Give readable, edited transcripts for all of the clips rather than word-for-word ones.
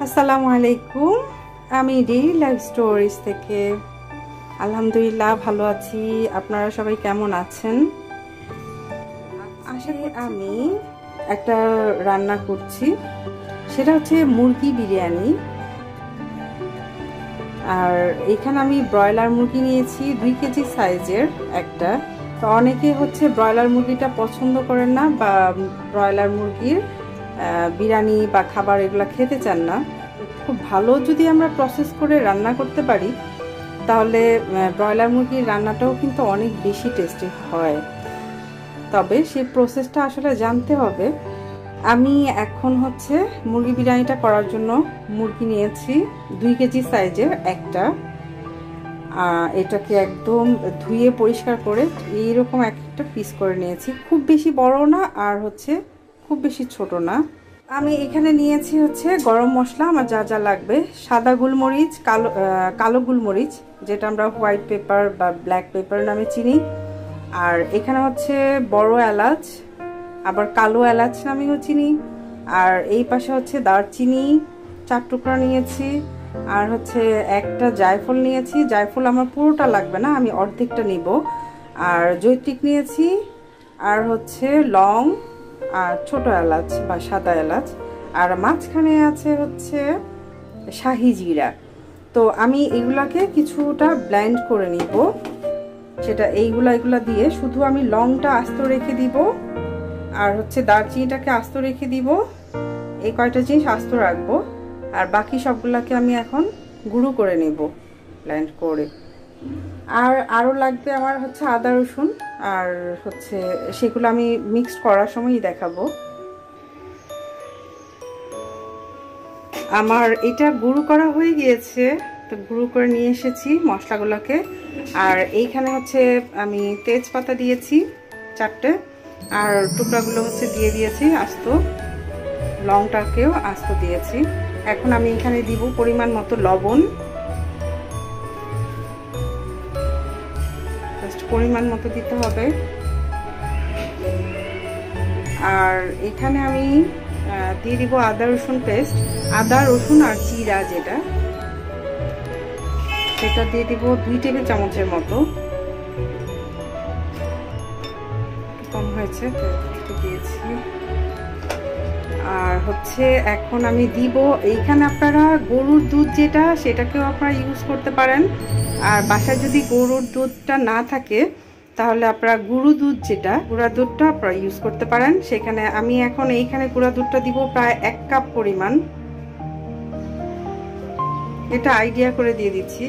আসসালামু আলাইকুম। আমি ডেইলি লাইফ স্টোরিজ থেকে আলহামদুলিল্লাহ ভালো আছি। আপনারা সবাই কেমন আছেন? আশা করি আমি একটা রান্না করছি, সেটা হচ্ছে মুরগি বিরিয়ানি। আর এখানে আমি ব্রয়লার মুরগি নিয়েছি 2 কেজি সাইজের একটা। তো অনেকে হচ্ছে ব্রয়লার মুরগিটা পছন্দ করেন না বা ব্রয়লার মুরগির বিরিয়ানি বা খাবার এগুলো খেতে চান না। খুব ভালো যদি আমরা প্রসেস করে রান্না করতে পারি তাহলে ব্রয়লার মুরগির রান্নাটাও কিন্তু অনেক বেশি টেস্টি হয়। তবে সেই প্রসেসটা আসলে জানতে হবে। আমি এখন হচ্ছে মুরগি বিরিয়ানিটা করার জন্য মুরগি নিয়েছি 2 কেজি সাইজের একটা। এটাকে একদম ধুয়ে পরিষ্কার করে এইরকম একটা পিস করে নিয়েছি। খুব বেশি বড় না আর হচ্ছে খুব বেশি ছোট না। আমি এখানে নিয়েছি হচ্ছে গরম মশলা, আমার যা যা লাগবে সাদা গোলমরিচ, কালো গোলমরিচ যেটা আমরা হোয়াইট পেপার বা ব্ল্যাক পেপার নামে চিনি। আর এখানে হচ্ছে বড় এলাচ, আবার কালো এলাচ নামেও চিনি। আর এই পাশে হচ্ছে দারচিনি 4 টুকরা নিয়েছি। আর হচ্ছে একটা জায়ফল নিয়েছি। জায়ফল আমার পুরোটা লাগবে না, আমি অর্ধেকটা নিব। আর জৈত্রিক নিয়েছি, আর হচ্ছে লং আর ছোট এলাচ বা সাদা এলাচ। আর মাঝখানে আছে হচ্ছে শাহি জিরা। তো আমি এগুলাকে কিছুটা ব্লেন্ড করে নিব। সেটা এগুলা দিয়ে শুধু আমি লংটা আস্ত রেখে দিব, আর হচ্ছে দারচিনিটাকে আস্ত রেখে দিব। এই কয়টা জিনিস আস্ত রাখবো, আর বাকি সবগুলাকে আমি এখন গুঁড়ো করে নিব ব্লেন্ড করে। আর আরও লাগবে আমার হচ্ছে আদা রসুন, আর হচ্ছে সেগুলো আমি মিক্সড করার সময়ই দেখাবো। আমার এটা গুঁড়ো করা হয়ে গিয়েছে, তো গুঁড়ো করে নিয়ে এসেছি মশলাগুলোকে। আর এইখানে হচ্ছে আমি তেজপাতা দিয়েছি 4টে, আর টুকরাগুলো হচ্ছে দিয়ে দিয়েছি আস্ত, লংটাকেও আস্ত দিয়েছি। এখন আমি এখানে দিব পরিমাণ মতো লবণ, পরিমাণ মতো দিতে হবে। আর এখানে আমি দিয়ে দিব আদা রসুন পেস্ট, আদা রসুন আর জিরা যেটা, সেটা দিয়ে দিব 2 টেবিল চামচের মতো। কম হয়েছে তো একটু দিয়েছি। আর হচ্ছে এখন আমি দিব এইখানে, আপনারা গরুর দুধ যেটা সেটাকেও আপনারা ইউজ করতে পারেন। আর বাসায় যদি গরুর দুধটা না থাকে তাহলে আপনারা গুঁড়ো দুধ যেটা, গুঁড়া দুধটা আপনারা ইউজ করতে পারেন। সেখানে আমি এখন এইখানে গুঁড়া দুধটা দিব প্রায় 1 কাপ পরিমাণ। এটা আইডিয়া করে দিয়ে দিচ্ছি।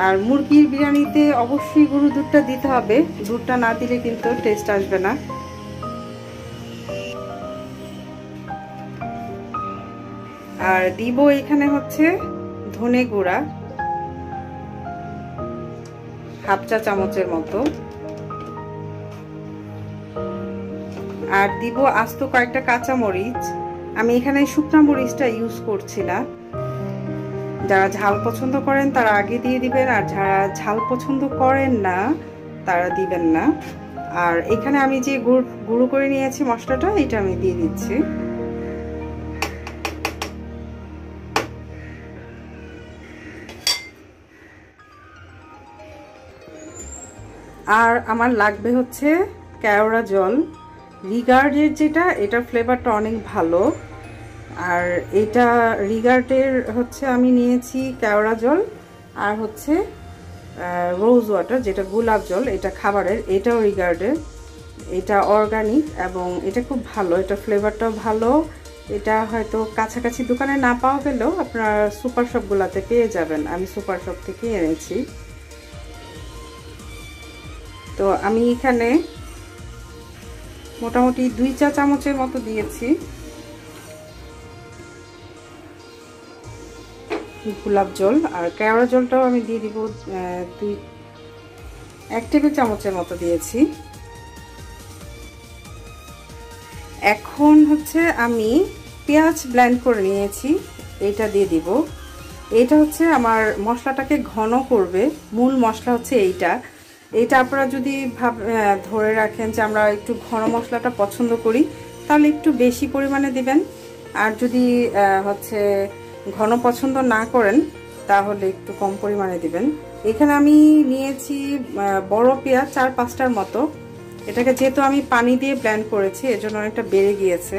আর মুরগির বিরিয়ানিতে অবশ্যই গরুর দুধটা দিতে হবে, দুধটা না দিলে কিন্তু টেস্ট আসবে না। আর দিব এখানে হচ্ছে ধনে গুঁড়া হাফ চা চামচের মতো। আর দিব আস্ত কয়েকটা কাঁচা মরিচ। আমি এখানে শুকনা মরিচটা ইউজ করছি না। যারা ঝাল পছন্দ করেন তারা আগে দিয়ে দিবেন, আর যারা ঝাল পছন্দ করেন না তারা দিবেন না। আর এখানে আমি যে গুঁড়ো করে নিয়েছি মশলাটা, এটা আমি দিয়ে দিচ্ছি। আর আমার লাগবে হচ্ছে কেওড়া জল, রিগার্ডের যেটা, এটার ফ্লেভারটা অনেক ভালো। আর এটা রিগার্ডের হচ্ছে আমি নিয়েছি কেওড়া জল, আর হচ্ছে রোজ ওয়াটার যেটা গোলাপ জল, এটা খাবারের, এটাও রিগার্ডের, এটা অর্গানিক এবং এটা খুব ভালো, এটা ফ্লেভারটাও ভালো। এটা হয়তো কাছাকাছি দোকানে না পাওয়া গেলেও আপনারা সুপার শপগুলোতে পেয়ে যাবেন। আমি সুপার শপ থেকে এনেছি। তো আমি এখানে মোটামুটি 2 চা চামচের মতো দিয়েছি গোলাপ জল। আর কেওড়া জলটাও আমি দিয়ে দিব 1 টেবিল চামচের মতো দিয়েছি। এখন হচ্ছে আমি পেঁয়াজ ব্লেন্ড করে নিয়েছি, এটা দিয়ে দিব। এটা হচ্ছে আমার মশলাটাকে ঘন করবে, মূল মশলা হচ্ছে এইটা। এটা আপনারা যদি ধরে রাখেন যে আমরা একটু ঘন মশলাটা পছন্দ করি তাহলে একটু বেশি পরিমাণে দিবেন। আর যদি হচ্ছে ঘন পছন্দ না করেন তাহলে একটু কম পরিমাণে দিবেন। এখানে আমি নিয়েছি বড় পেঁয়াজ 4-5টার মতো। এটাকে যেহেতু আমি পানি দিয়ে ব্লেন্ড করেছি এজন্য অনেকটা বেড়ে গিয়েছে।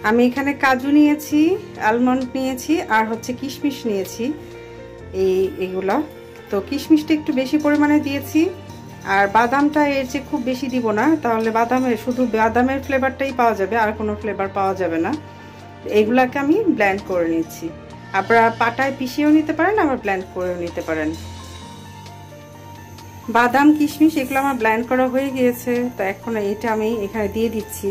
আমি এখানে কাজু নিয়েছি, আলমন্ড নিয়েছি আর হচ্ছে কিশমিশ নিয়েছি এইগুলা। তো কিশমিশটা একটু বেশি পরিমাণে দিয়েছি আর বাদামটা এর চেয়ে খুব বেশি দিব না, তাহলে শুধু বাদামের ফ্লেভারটাই পাওয়া যাবে, আর কোনো ফ্লেভার পাওয়া যাবে না। এইগুলাকে আমি ব্লেন্ড করে নিচ্ছি। আপনারা পাটায় পিষিয়েও নিতে পারেন, আবার ব্লেন্ড করেও নিতে পারেন। বাদাম কিশমিশ এগুলো আমার ব্লেন্ড করা হয়ে গিয়েছে। তো এখন এটা আমি এখানে দিয়ে দিচ্ছি।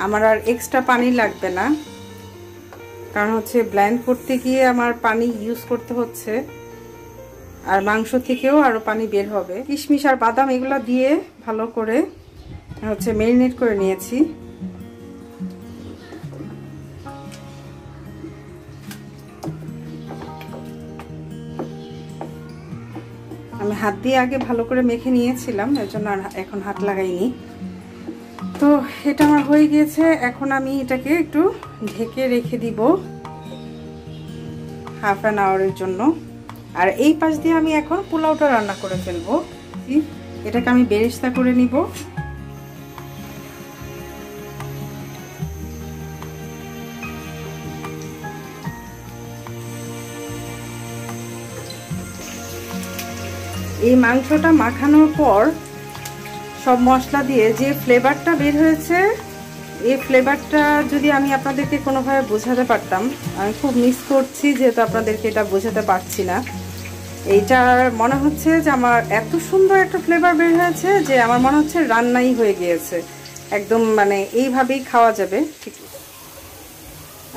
আমার আর এক্সট্রা পানি লাগবে না, কারণ হচ্ছে ব্লেন্ড করতে গিয়ে আমার পানি ইউজ করতে হচ্ছে, আর মাংস থেকেও আরো পানি বের হবে। কিশমিশ আর বাদাম এগুলো দিয়ে ভালো করে হচ্ছে ম্যারিনেট করে নিয়েছি। আমি হাত দিয়ে আগে ভালো করে মেখে নিয়েছিলাম, এর জন্য এখন হাত লাগাইনি। তো এটা আমার হয়ে গিয়েছে। এখন আমি এটাকে একটু ঢেকে রেখে দিব হাফ অ্যান আওয়ারের জন্য। আর এই পাশ দিয়ে আমি এখন পোলাওটা রান্না করে ফেলবো। এটাকে আমি বেরেস্তা করে নিব। এই মাংসটা মাখানোর পর সব মশলা দিয়ে যে ফ্লেভারটা বের হয়েছে, এই ফ্লেভারটা যদি আমি আপনাদেরকে কোনোভাবে বোঝাতে পারতাম, আমি খুব মিস করছি যেহেতু আপনাদেরকে এটা বোঝাতে পারছি না। এইটার মনে হচ্ছে যে আমার এত সুন্দর একটা ফ্লেভার বের হয়েছে যে আমার মনে হচ্ছে রান্নাই হয়ে গিয়েছে একদম, মানে এইভাবেই খাওয়া যাবে। ঠিক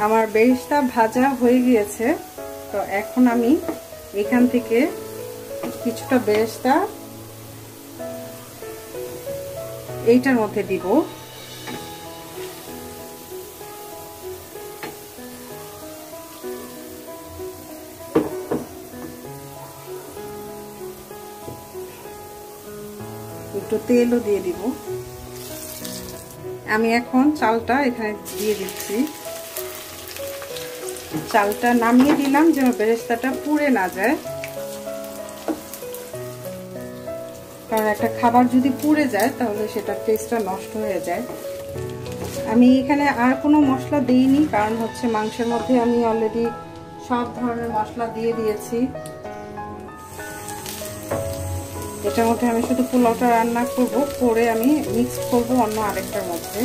আমার বেরেস্তা ভাজা হয়ে গিয়েছে। তো এখন আমি এখান থেকে কিছুটা বেরেস্তা এইটার মধ্যে দিব। একটু তেলও দিয়ে দিব। আমি এখন চালটা এখানে দিয়ে দিচ্ছি। চালটা নামিয়ে দিলাম যেন বেরেস্তাটা পুড়ে না যায়, কারণ একটা খাবার যদি পুড়ে যায় তাহলে সেটার টেস্টটা নষ্ট হয়ে যায়। আমি এখানে আর কোনো মশলা দিইনি, কারণ হচ্ছে মাংসের মধ্যে আমি অলরেডি সব ধরনের মশলা দিয়ে দিয়েছি। এটার মধ্যে আমি শুধু পোলাওটা রান্না করব, করে আমি মিক্স করব অন্য আরেকটার মধ্যে।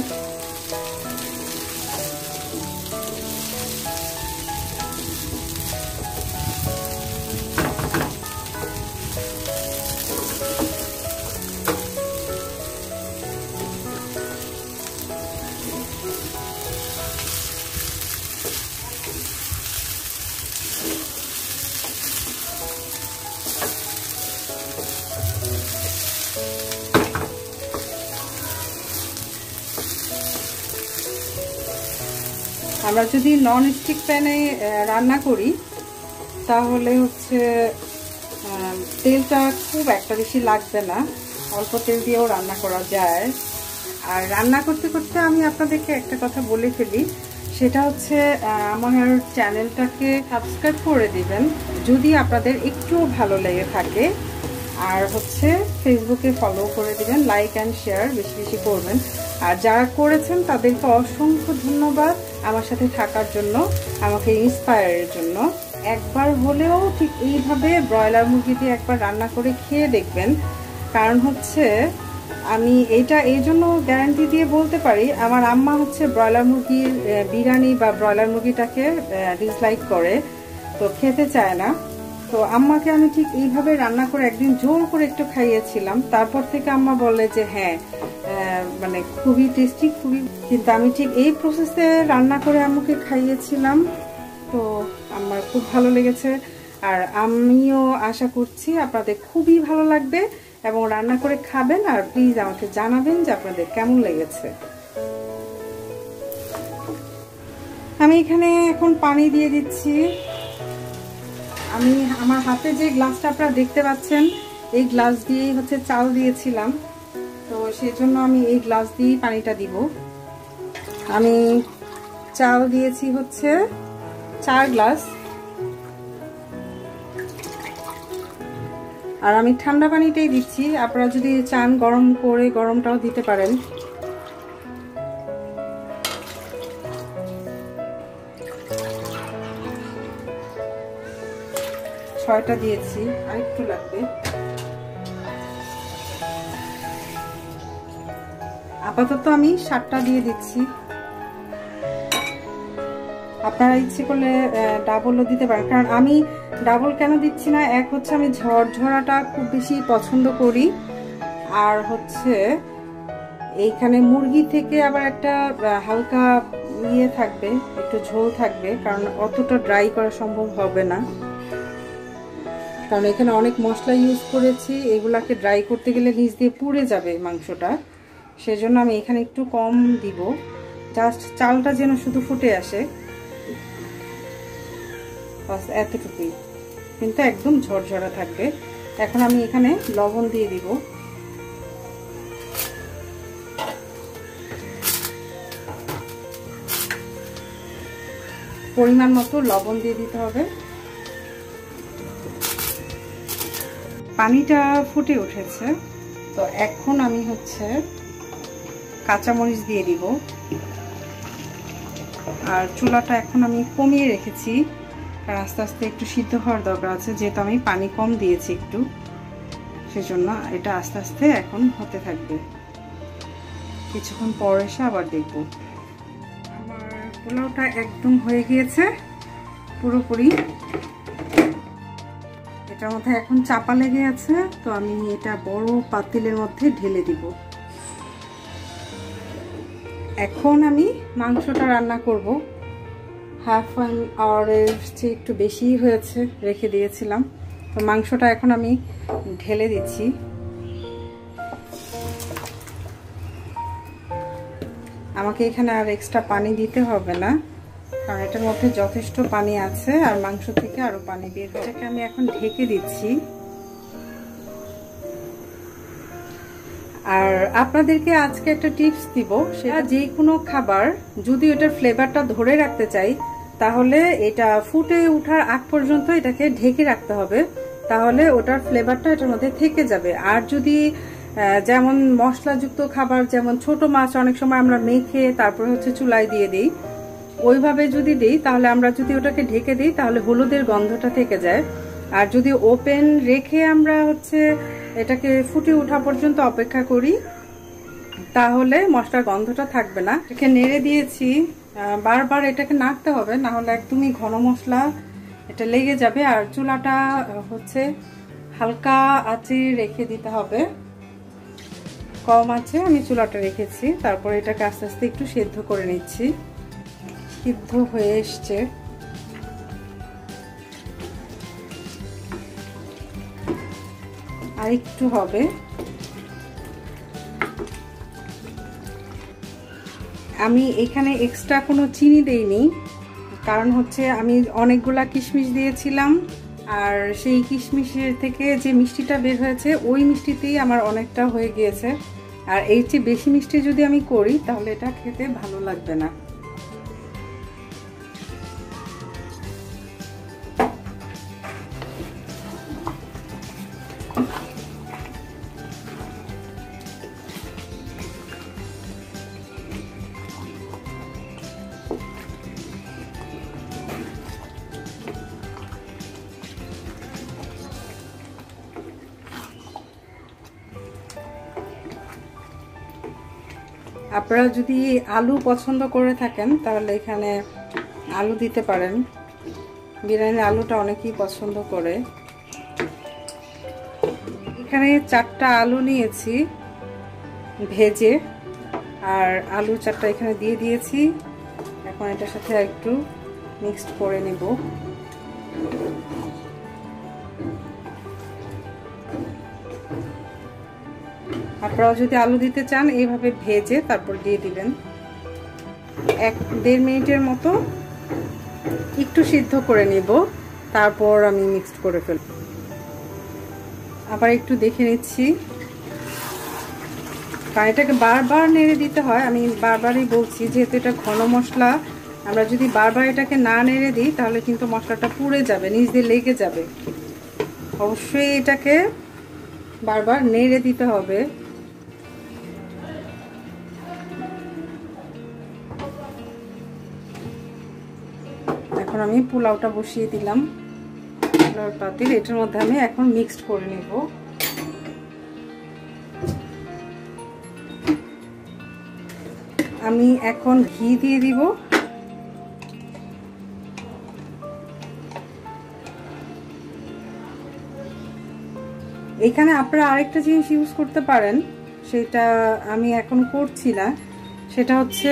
আমরা যদি নন স্টিক প্যানে রান্না করি তাহলে হচ্ছে তেলটা খুব একটা বেশি লাগবে না, অল্প তেল দিয়েও রান্না করা যায়। আর রান্না করতে করতে আমি আপনাদেরকে একটা কথা বলে ফেলি, সেটা হচ্ছে আমার চ্যানেলটাকে সাবস্ক্রাইব করে দিবেন যদি আপনাদের একটু ভালো লেগে থাকে, আর হচ্ছে ফেসবুকে ফলো করে দিবেন, লাইক অ্যান্ড শেয়ার বেশি বেশি করবেন। আর যারা করেছেন তাদেরকে অসংখ্য ধন্যবাদ আমার সাথে থাকার জন্য, আমাকে ইন্সপায়ারের জন্য। একবার হলেও ঠিক এইভাবে ব্রয়লার মুরগি দিয়ে একবার রান্না করে খেয়ে দেখবেন, কারণ হচ্ছে আমি এইটা এই জন্য গ্যারান্টি দিয়ে বলতে পারি, আমার আম্মা হচ্ছে ব্রয়লার মুরগির বিরিয়ানি বা ব্রয়লার মুরগিটাকে ডিসলাইক করে, তো খেতে চায় না। তো আম্মাকে আমি ঠিক এইভাবে রান্না করে একদিন জোর করে একটু খাইয়েছিলাম, তারপর থেকে আম্মা বলে যে হ্যাঁ মানে খুবই টেস্টি, খুবই। কিন্তু আমি ঠিক এই প্রসেসে রান্না করে আম্মুকে খাইয়েছিলাম, তো আমার খুব ভালো লেগেছে। আর আমিও আশা করছি আপনাদের খুবই ভালো লাগবে এবং রান্না করে খাবেন, আর প্লিজ আমাকে জানাবেন যে আপনাদের কেমন লেগেছে। আমি এখানে এখন পানি দিয়ে দিচ্ছি। আমি আমার হাতে যে গ্লাসটা আপনারা দেখতে পাচ্ছেন, এই গ্লাস দিয়েই হচ্ছে চাল দিয়েছিলাম, তো সেই জন্য আমি এই গ্লাস দিয়েই পানিটা দিব। আমি চাল দিয়েছি হচ্ছে 4 গ্লাস, আর আমি ঠান্ডা পানিটাই দিচ্ছি। আপনারা যদি চান গরম করে গরমটাও দিতে পারেন। ছয়টা দিয়েছি, আর একটু লাগবে। আপাতত আমি 7টা দিয়ে দিচ্ছি। আপনারা ইচ্ছে করলে ডাবলও দিতে পারেন, কারণ আমি ডাবল কেন দিচ্ছি না, এক হচ্ছে আমি ঝরঝরাটা খুব বেশি পছন্দ করি, আর হচ্ছে এইখানে মুরগি থেকে আবার একটা হালকা ইয়ে থাকবে, একটু ঝোল থাকবে, কারণ অতটা ড্রাই করা সম্ভব হবে না, কারণ এখানে অনেক মশলা ইউজ করেছি। এগুলাকে ড্রাই করতে গেলে নিচ দিয়ে পুড়ে যাবে মাংসটা, সেজন্য আমি এখানে একটু কম দিব, জাস্ট চালটা যেন শুধু ফুটে আসে, বাস এতটুকুই, কিন্তু একদম ঝরঝরা থাকবে। এখন আমি এখানে লবণ দিয়ে দিব। পরিমাণ মতো লবণ দিয়ে দিতে হবে। পানিটা ফুটে উঠেছে, তো এখন আমি হচ্ছে কাঁচামরিচ দিয়ে দিব। আর চুলাটা এখন আমি কমিয়ে রেখেছি, আর আস্তে আস্তে একটু সিদ্ধ হওয়ার দরকার আছে, যেহেতু আমি পানি কম দিয়েছি একটু, সেজন্য এটা আস্তে আস্তে এখন হতে থাকবে। কিছুক্ষণ পর এসে আবার দেখব। আমার পোলাওটা একদম হয়ে গিয়েছে পুরোপুরি। এটার মধ্যে এখন চাপা লেগে আছে, তো আমি এটা বড় পাতিলের মধ্যে ঢেলে দিব। এখন আমি মাংসটা রান্না করব। হাফ অ্যান আওয়ারের চেয়ে একটু বেশি হয়েছে, রেখে দিয়েছিলাম। তো মাংসটা এখন আমি ঢেলে দিচ্ছি। আমাকে এখানে আর এক্সট্রা পানি দিতে হবে না, কারণ এটার মধ্যে যথেষ্ট পানি আছে, আর মাংস থেকে আরো পানি বের হবে। এটাকে আমি এখন ঢেকে দিচ্ছি। আর আপনাদেরকে আজকে একটা টিপস দিব, সেটা যে কোনো খাবার যদি এটার ফ্লেভারটা ধরে রাখতে চাই, তাহলে এটা ফুটে ওঠার আগ পর্যন্ত এটাকে ঢেকে রাখতে হবে, তাহলে ওটার ফ্লেভারটা এটার মধ্যে থেকে যাবে। আর যদি যেমন মশলাযুক্ত খাবার, যেমন ছোট মাছ অনেক সময় আমরা মেখে তারপরে হচ্ছে চুলায় দিয়ে দিই, ওইভাবে যদি দিই, তাহলে আমরা যদি ওটাকে ঢেকে দিই, তাহলে হলুদের গন্ধটা থেকে যায়। আর যদি ওপেন রেখে আমরা হচ্ছে এটাকে ফুটে ওঠা পর্যন্ত অপেক্ষা করি, তাহলে মশলার গন্ধটা থাকবে না। এটাকে নেড়ে দিয়েছি, বারবার এটাকে নাড়তে হবে, না হলে একদমই ঘন মশলা এটা লেগে যাবে। আর চুলাটা হচ্ছে হালকা আঁচে রেখে দিতে হবে, কম আঁচে আমি চুলাটা রেখেছি। তারপর এটাকে আস্তে আস্তে একটু সেদ্ধ করে নিচ্ছি। সিদ্ধ হয়ে এসছে। আর একটু হবে। আমি এখানে এক্সট্রা কোনো চিনি দেইনি, কারণ হচ্ছে আমি অনেকগুলা কিশমিশ দিয়েছিলাম, আর সেই কিশমিশের থেকে যে মিষ্টিটা বের হয়েছে ওই মিষ্টিতেই আমার অনেকটা হয়ে গিয়েছে। আর এর চেয়ে বেশি মিষ্টি যদি আমি করি, তাহলে এটা খেতে ভালো লাগবে না। আপনারা যদি আলু পছন্দ করে থাকেন, তাহলে এখানে আলু দিতে পারেন। বিরিয়ানির আলুটা অনেকেই পছন্দ করে। এখানে 4টা আলু নিয়েছি ভেজে, আর আলু 4টা এখানে দিয়ে দিয়েছি। এখন এটার সাথে একটু মিক্সড করে নেব। আপনারা যদি আলু দিতে চান, এইভাবে ভেজে তারপর দিয়ে দিবেন। 1-1.5 মিনিটের মতো একটু সিদ্ধ করে নেব, তারপর আমি মিক্সড করে ফেলব। আবার একটু দেখে নিচ্ছি, কারণ এটাকে বারবার নেড়ে দিতে হয়। আমি বারবারই বলছি, যেহেতু এটা ঘন মশলা, আমরা যদি বারবার এটাকে না নেড়ে দিই তাহলে কিন্তু মশলাটা পুড়ে যাবে, নিচ দিয়ে লেগে যাবে। অবশ্যই এটাকে বারবার নেড়ে দিতে হবে। এখন আমি পোলাওটা বসিয়ে দিলাম পোলাওর পাতিল। এটার মধ্যে আমি এখন মিক্সড করে নেব। আমি এখন ঘি দিয়ে দিব। এখানে আপনারা আরেকটা জিনিস ইউজ করতে পারেন, সেটা আমি এখন করছি না, সেটা হচ্ছে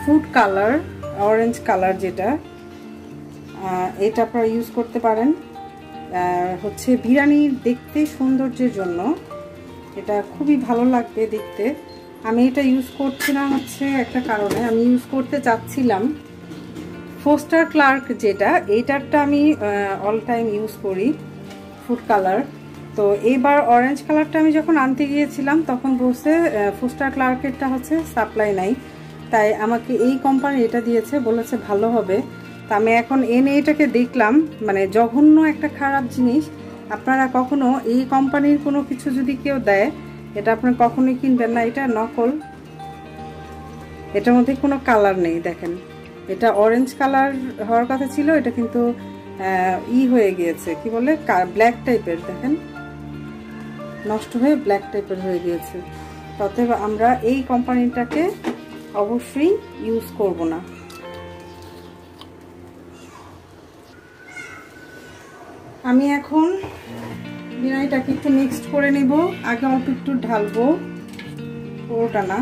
ফুড কালার, অরেঞ্জ কালার, যেটা এটা আপনারা ইউজ করতে পারেন। হচ্ছে বিরিয়ানির দেখতে সৌন্দর্যের জন্য এটা খুবই ভালো লাগবে দেখতে। আমি এটা ইউজ করছি না হচ্ছে একটা কারণে, আমি ইউজ করতে চাচ্ছিলাম ফোস্টার ক্লার্ক, যেটা এইটারটা আমি অল টাইম ইউজ করি ফুড কালার। তো এইবার অরেঞ্জ কালারটা আমি যখন আনতে গিয়েছিলাম তখন বলছে ফোস্টার ক্লার্কেরটা হচ্ছে সাপ্লাই নাই, তাই আমাকে এই কোম্পানি এটা দিয়েছে, বলেছে ভালো হবে। তা আমি এখন এনে এটাকে দেখলাম, মানে জঘন্য একটা খারাপ জিনিস। আপনারা কখনো এই কোম্পানির কোনো কিছু যদি কেউ দেয়, এটা আপনারা কখনোই কিনবেন না, এটা নকল। এটার মধ্যে কোনো কালার নেই, দেখেন এটা অরেঞ্জ কালার হওয়ার কথা ছিল, এটা কিন্তু হয়ে গিয়েছে, কি বলে ব্ল্যাক টাইপের, দেখেন নষ্ট হয়ে ব্ল্যাক টাইপের হয়ে গিয়েছে। অতএব আমরা এই কোম্পানিটাকে অবশ্যই ইউজ করব না। আমি এখন বিরিয়ানিটাকে একটু মিক্সড করে নেব। আগে অল্প একটু ঢালবো, পুরোটা না,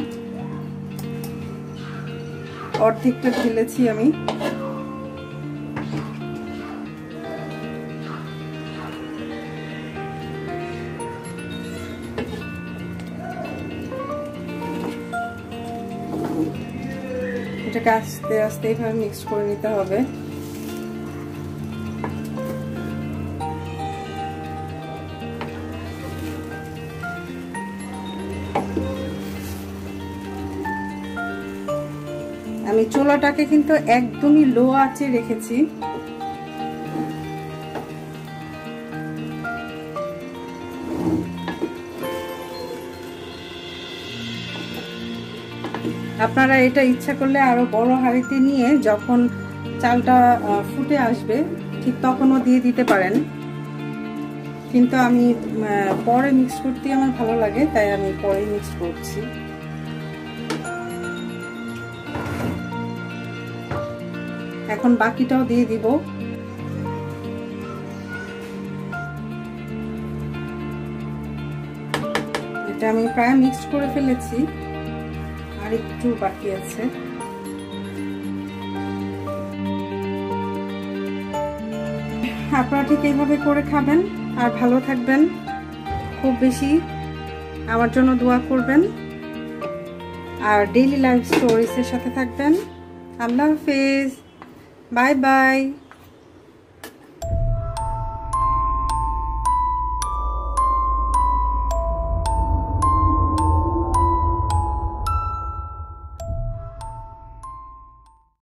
অর্ধেকটা ঢেলেছি আমি। এটাকে আস্তে আস্তে এইভাবে মিক্স করে নিতে হবে। আমি চুলাটাকে কিন্তু একদমই লো আঁচে রেখেছি। আপনারা এটা ইচ্ছা করলে আরো বড় হাঁড়িতে নিয়ে যখন চালটা ফুটে আসবে ঠিক তখনও দিয়ে দিতে পারেন, কিন্তু আমি পরে মিক্স করতে আমার ভালো লাগে, তাই আমি পরে মিক্স করছি। এখন বাকিটাও দিয়ে দিব। এটা আমি প্রায় মিক্স করে ফেলেছি, আর একটু বাকি আছে। আপনারা ঠিক এইভাবে করে খাবেন আর ভালো থাকবেন। খুব বেশি আমার জন্য দোয়া করবেন আর ডেইলি লাইফ স্টোরিজের সাথে থাকবেন। আল্লাহ হাফেজ, বাই বাই।